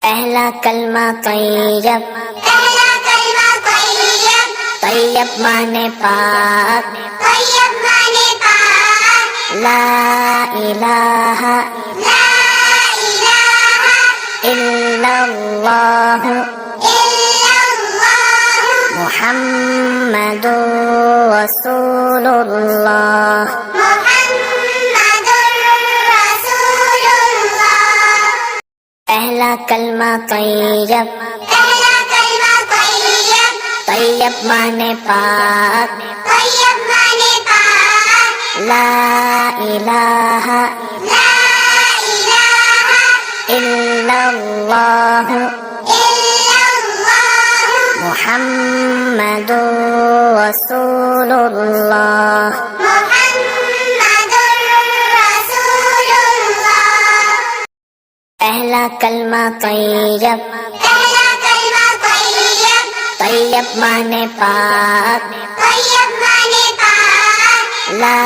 पहला कलमा तैयब, पहला कलमा तैयब, तैयब माने पाक, तैयब माने पाक, ला इलाहा ला इलाहा इल्लल्लाह इल्लल्लाह मुहम्मदुर रसूलुल्लाह। मुहम्मदुर रसूलुल्लाह। पहला कलमा तैयब, पहला कलमा तैयब, तैयब माने पाक, तैयब माने पाक, ला इलाहा ला इलाहा इल्लल्लाह इल्लल्लाह मुहम्मदुर रसूलुल्लाह। मुहम्मदुर रसूलुल्लाह। पहला कलमा तैयब, पहला कलमा तैयब, तैयब माने पाक, तैयब माने पाक, ला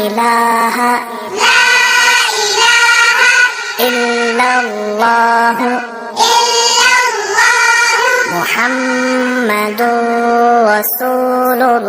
इलाहा ला इलाहा इल्लल्लाह इल्लल्लाह मुहम्मदुर रसूलुल्लाह।